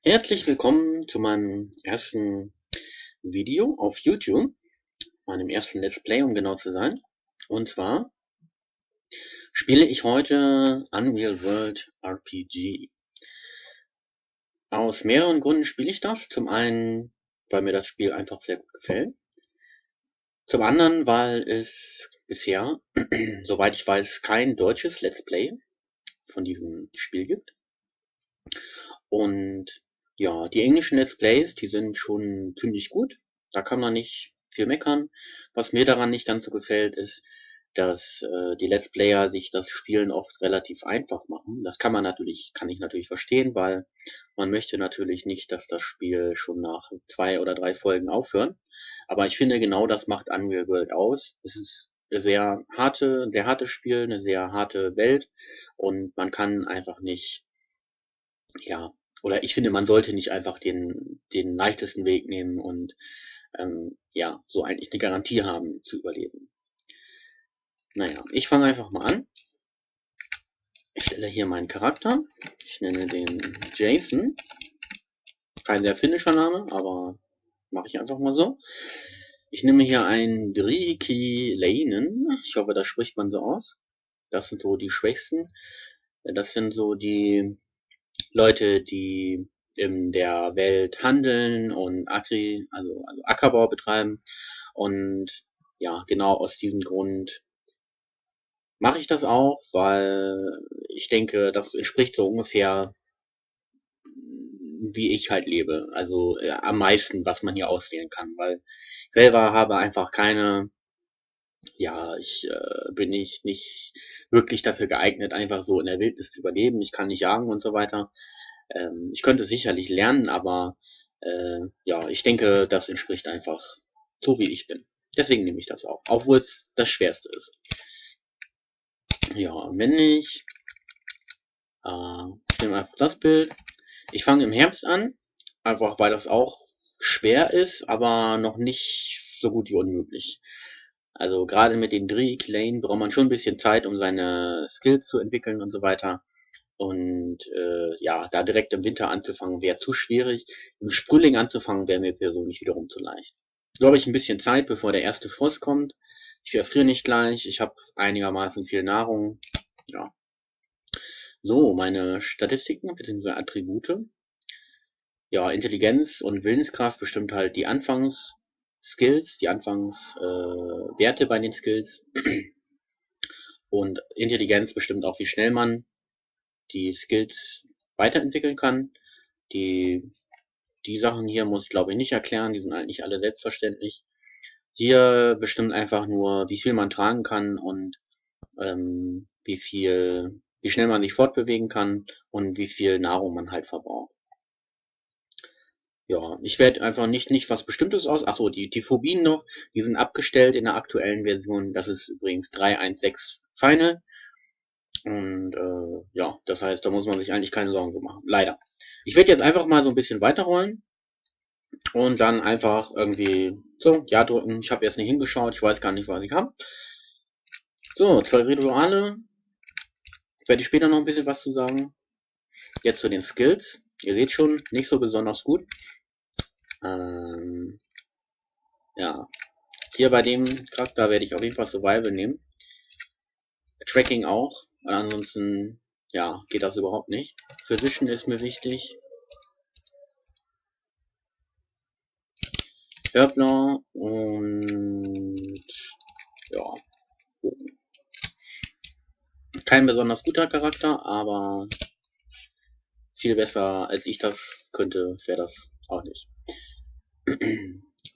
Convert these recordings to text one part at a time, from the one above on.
Herzlich willkommen zu meinem ersten Video auf YouTube, meinem ersten Let's Play, um genau zu sein. Und zwar spiele ich heute Unreal World RPG. Aus mehreren Gründen spiele ich das. Zum einen, weil mir das Spiel einfach sehr gut gefällt. Zum anderen, weil es bisher, soweit ich weiß, kein deutsches Let's Play von diesem Spiel gibt. Und ja, die englischen Let's Plays, die sind schon ziemlich gut. Da kann man nicht viel meckern. Was mir daran nicht ganz so gefällt, ist, dass die Let's Player sich das Spielen oft relativ einfach machen. Das kann ich natürlich verstehen, weil man möchte natürlich nicht, dass das Spiel schon nach 2 oder 3 Folgen aufhört. Aber ich finde, genau das macht Unreal World aus. Es ist ein sehr hartes Spiel, eine sehr harte Welt und man kann einfach nicht, ja, oder ich finde, man sollte nicht einfach den leichtesten Weg nehmen und ja, so eigentlich eine Garantie haben zu überleben. Naja, ich fange einfach mal an. Ich stelle hier meinen Charakter. Ich nenne den Jason. Kein sehr finnischer Name, aber mache ich einfach mal so. Ich nehme hier einen Driikilainen. Ich hoffe, das spricht man so aus. Das sind so die Schwächsten. Das sind so die Leute, die in der Welt handeln und also Ackerbau betreiben. Und ja, genau aus diesem Grund mache ich das auch, weil ich denke, das entspricht so ungefähr, wie ich halt lebe. Also am meisten, was man hier auswählen kann, weil ich selber habe einfach keine, ja, ich bin nicht wirklich dafür geeignet, einfach so in der Wildnis zu überleben. Ich kann nicht jagen und so weiter. Ich könnte sicherlich lernen, aber ja, ich denke, das entspricht einfach so, wie ich bin. Deswegen nehme ich das auch, obwohl es das Schwerste ist. Ja, männlich. Ich nehme einfach das Bild. Ich fange im Herbst an, einfach weil das auch schwer ist, aber noch nicht so gut wie unmöglich. Also gerade mit den Dreh-Lane braucht man schon ein bisschen Zeit, um seine Skills zu entwickeln und so weiter. Und ja, da direkt im Winter anzufangen, wäre zu schwierig. Im Frühling anzufangen, wäre mir persönlich wiederum zu leicht. So habe ich ein bisschen Zeit, bevor der erste Frost kommt. Ich erfriere nicht gleich, ich habe einigermaßen viel Nahrung. Ja. So, meine Statistiken bzw. Attribute. Ja, Intelligenz und Willenskraft bestimmt halt die Anfangsskills, die Anfangswerte bei den Skills. Und Intelligenz bestimmt auch, wie schnell man die Skills weiterentwickeln kann. Die, die Sachen hier muss ich glaube ich nicht erklären, die sind eigentlich alle selbstverständlich. Hier bestimmt einfach nur, wie viel man tragen kann und wie schnell man sich fortbewegen kann und wie viel Nahrung man halt verbraucht. Ja, ich werde einfach nicht was Bestimmtes aus. Achso, die Phobien noch, die sind abgestellt in der aktuellen Version. Das ist übrigens 3.1.6 Final. Und ja, das heißt, da muss man sich eigentlich keine Sorgen machen. Leider. Ich werde jetzt einfach mal so ein bisschen weiterrollen und dann einfach irgendwie so, ja drücken. Ich habe jetzt nicht hingeschaut, ich weiß gar nicht, was ich habe. So, 2 Rituale. Werde ich später noch ein bisschen was zu sagen. Jetzt zu den Skills. Ihr seht schon, nicht so besonders gut. Ähm, ja, hier bei dem Charakter werde ich auf jeden Fall Survival nehmen. Tracking auch, weil ansonsten, ja, geht das überhaupt nicht. Physician ist mir wichtig. Hörbler und ja, kein besonders guter Charakter, aber viel besser als ich das könnte, wäre das auch nicht.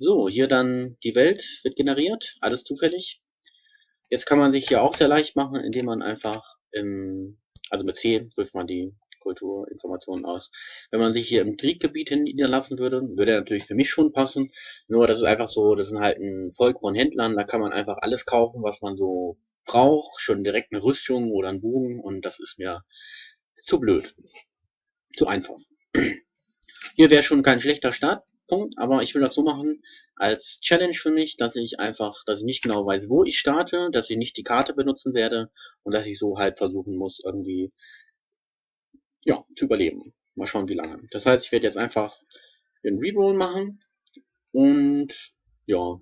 So, hier dann die Welt wird generiert, alles zufällig. Jetzt kann man sich hier auch sehr leicht machen, indem man einfach also mit C wirft man die Kulturinformationen aus. Wenn man sich hier im Krieggebiet niederlassen würde, würde er natürlich für mich schon passen. Nur das ist einfach so, das sind halt ein Volk von Händlern, da kann man einfach alles kaufen, was man so braucht, schon direkt eine Rüstung oder einen Bogen und das ist mir zu blöd, zu einfach. Hier wäre schon kein schlechter Startpunkt, aber ich will das so machen als Challenge für mich, dass ich nicht genau weiß, wo ich starte, dass ich nicht die Karte benutzen werde und dass ich so halt versuchen muss, irgendwie, ja, zu überleben. Mal schauen, wie lange. Das heißt, ich werde jetzt einfach den Reroll machen und ja,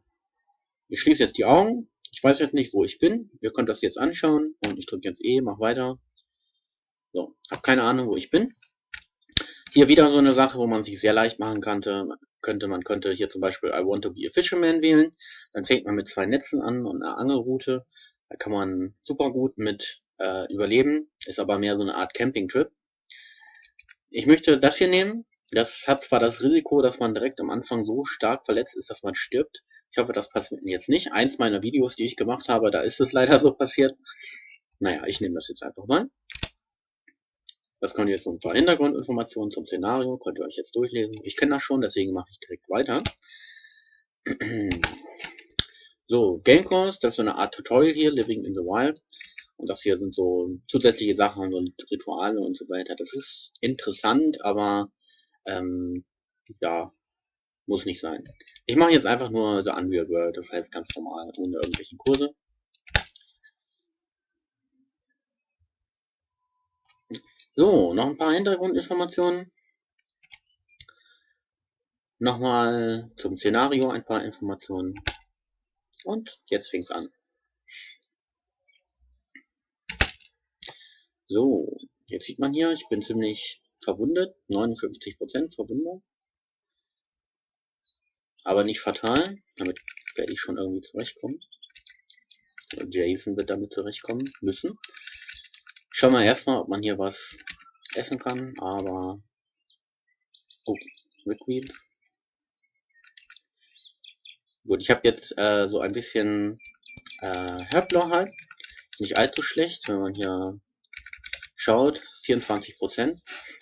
ich schließe jetzt die Augen. Ich weiß jetzt nicht, wo ich bin. Ihr könnt das jetzt anschauen und ich drücke jetzt E, mach weiter. So, habe keine Ahnung, wo ich bin. Hier wieder so eine Sache, wo man sich sehr leicht machen könnte. Man könnte hier zum Beispiel I want to be a fisherman wählen. Dann fängt man mit 2 Netzen an und einer Angelroute. Da kann man super gut mit überleben. Ist aber mehr so eine Art Campingtrip. Ich möchte das hier nehmen. Das hat zwar das Risiko, dass man direkt am Anfang so stark verletzt ist, dass man stirbt. Ich hoffe, das passiert mir jetzt nicht. Eins meiner Videos, die ich gemacht habe, da ist es leider so passiert. Naja, ich nehme das jetzt einfach mal. Das könnt ihr jetzt so ein paar Hintergrundinformationen zum Szenario, könnt ihr euch jetzt durchlesen. Ich kenne das schon, deswegen mache ich direkt weiter. So, Game Course, das ist so eine Art Tutorial hier, Living in the Wild. Und das hier sind so zusätzliche Sachen und Rituale und so weiter. Das ist interessant, aber ja, muss nicht sein. Ich mache jetzt einfach nur The Unreal World, das heißt ganz normal, ohne irgendwelchen Kurse. So, noch ein paar Hintergrundinformationen. Nochmal zum Szenario ein paar Informationen. Und jetzt fängt's an. So, jetzt sieht man hier, ich bin ziemlich verwundet, 59% Verwundung. Aber nicht fatal, damit werde ich schon irgendwie zurechtkommen. Jason wird damit zurechtkommen müssen. Schauen wir erstmal, ob man hier was essen kann, aber... Oh, Rickwheels. Gut, ich habe jetzt so ein bisschen Herblauch halt. Ist nicht allzu schlecht, wenn man hier schaut. 24%,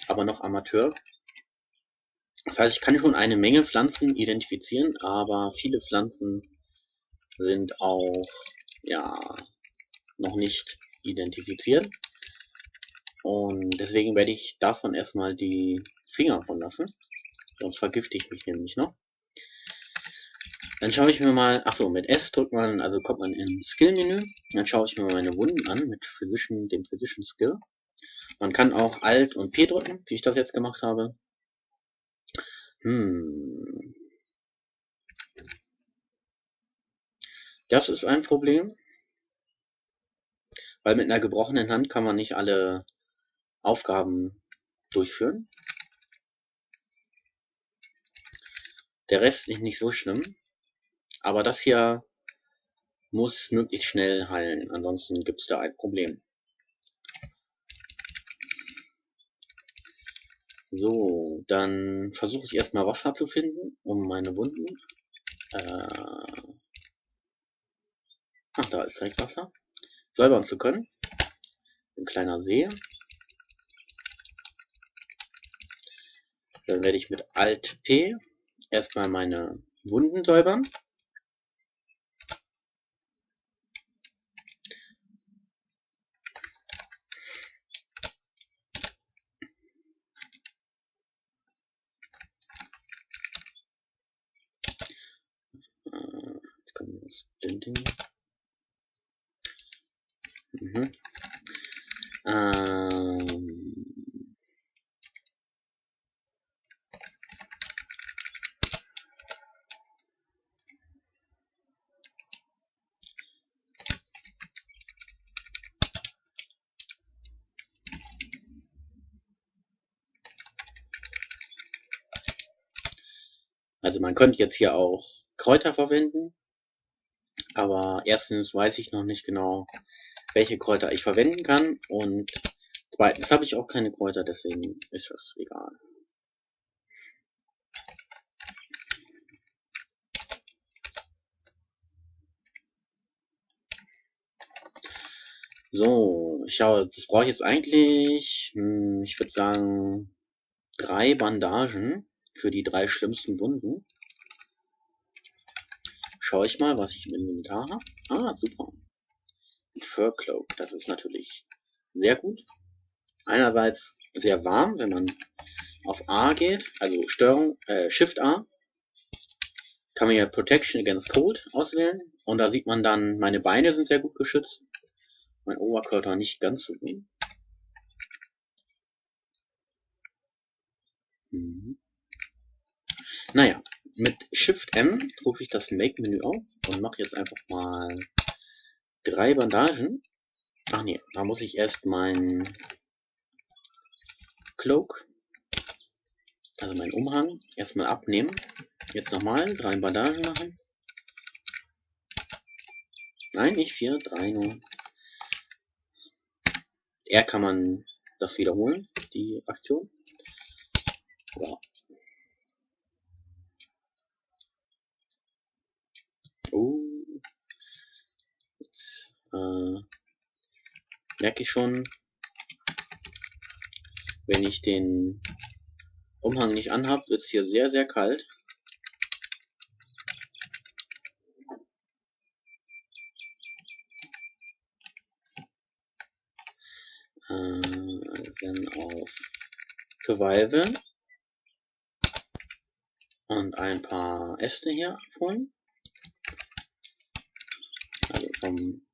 aber noch Amateur. Das heißt, ich kann schon eine Menge Pflanzen identifizieren, aber viele Pflanzen sind auch ja noch nicht identifiziert. Und deswegen werde ich davon erstmal die Finger von lassen. Sonst vergifte ich mich nämlich noch. Dann schaue ich mir mal, achso, mit S drückt man, also kommt man ins Skill-Menü. Dann schaue ich mir meine Wunden an mit dem Physician Skill. Man kann auch Alt und P drücken, wie ich das jetzt gemacht habe. Das ist ein Problem, weil mit einer gebrochenen Hand kann man nicht alle Aufgaben durchführen. Der Rest ist nicht so schlimm, aber das hier muss möglichst schnell heilen, ansonsten gibt es da ein Problem. So, dann versuche ich erstmal Wasser zu finden, um meine Wunden. Ach, da ist direkt Wasser. Säubern zu können. Ein kleiner See. Dann werde ich mit Alt P erstmal meine Wunden säubern. Jetzt können wir das Blending. Also man könnte jetzt hier auch Kräuter verwenden, aber erstens weiß ich noch nicht genau, welche Kräuter ich verwenden kann und zweitens habe ich auch keine Kräuter, deswegen ist das egal. So, ich schaue, das brauche ich jetzt eigentlich, ich würde sagen, 3 Bandagen für die 3 schlimmsten Wunden. Schaue ich mal, was ich im Inventar habe. Ah, super. Fur Cloak, das ist natürlich sehr gut. Einerseits sehr warm, wenn man auf A geht, also Steuerung, Shift A, kann man ja Protection Against Cold auswählen und da sieht man dann, meine Beine sind sehr gut geschützt, mein Oberkörper nicht ganz so gut. Mhm. Naja, mit Shift M rufe ich das Make-Menü auf und mache jetzt einfach mal 3 Bandagen. Ach nee, da muss ich erst meinen Cloak, also meinen Umhang, erstmal abnehmen. Jetzt nochmal 3 Bandagen machen. Nein, nicht 4, 3 nur. R kann man das wiederholen, die Aktion. Ja. Jetzt merke ich schon, wenn ich den Umhang nicht anhabe, wird es hier sehr, sehr kalt. Dann auf Survival und ein paar Äste hier abholen. Also vom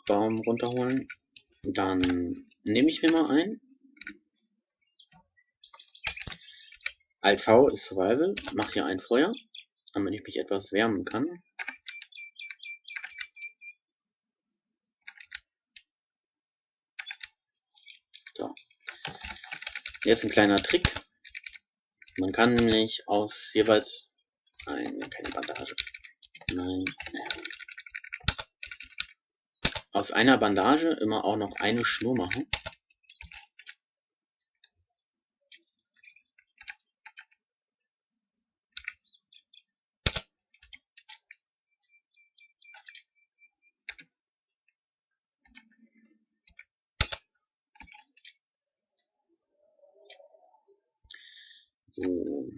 Baum runterholen. Dann nehme ich mir mal ein. Alt V ist Survival. Mache hier ein Feuer, damit ich mich etwas wärmen kann. So. Jetzt ein kleiner Trick. Man kann nämlich aus jeweils keine Bandage. Nein. Aus einer Bandage immer auch noch eine Schnur machen. So.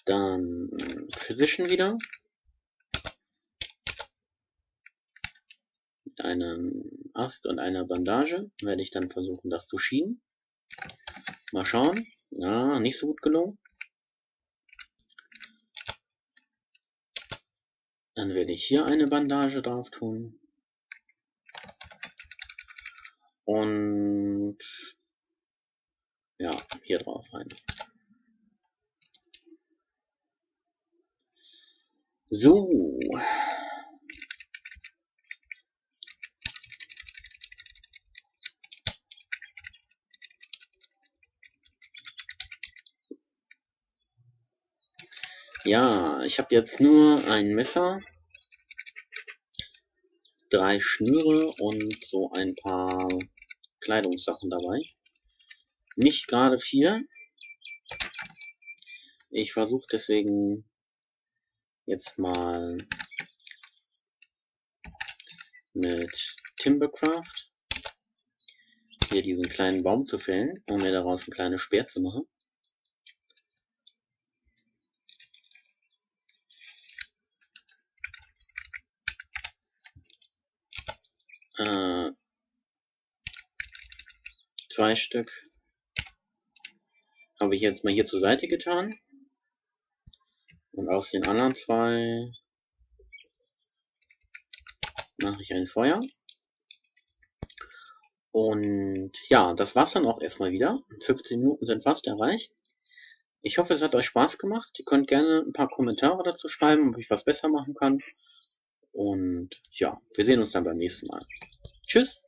Dann Physician wieder. Mit einem Ast und einer Bandage werde ich dann versuchen, das zu schieben. Mal schauen. Ja, nicht so gut gelungen. Dann werde ich hier eine Bandage drauf tun. Und ja, hier drauf rein. So. Ja, ich habe jetzt nur ein Messer, 3 Schnüre und so ein paar Kleidungssachen dabei. Nicht gerade viel. Ich versuche deswegen jetzt mal mit Timbercraft hier diesen kleinen Baum zu fällen, um mir daraus ein kleines Speer zu machen. Äh, 2 Stück habe ich jetzt mal hier zur Seite getan. Und aus den anderen 2 mache ich ein Feuer. Und ja, das war's dann auch erstmal wieder. 15 Minuten sind fast erreicht. Ich hoffe, es hat euch Spaß gemacht. Ihr könnt gerne ein paar Kommentare dazu schreiben, ob ich was besser machen kann. Und ja, wir sehen uns dann beim nächsten Mal. Tschüss!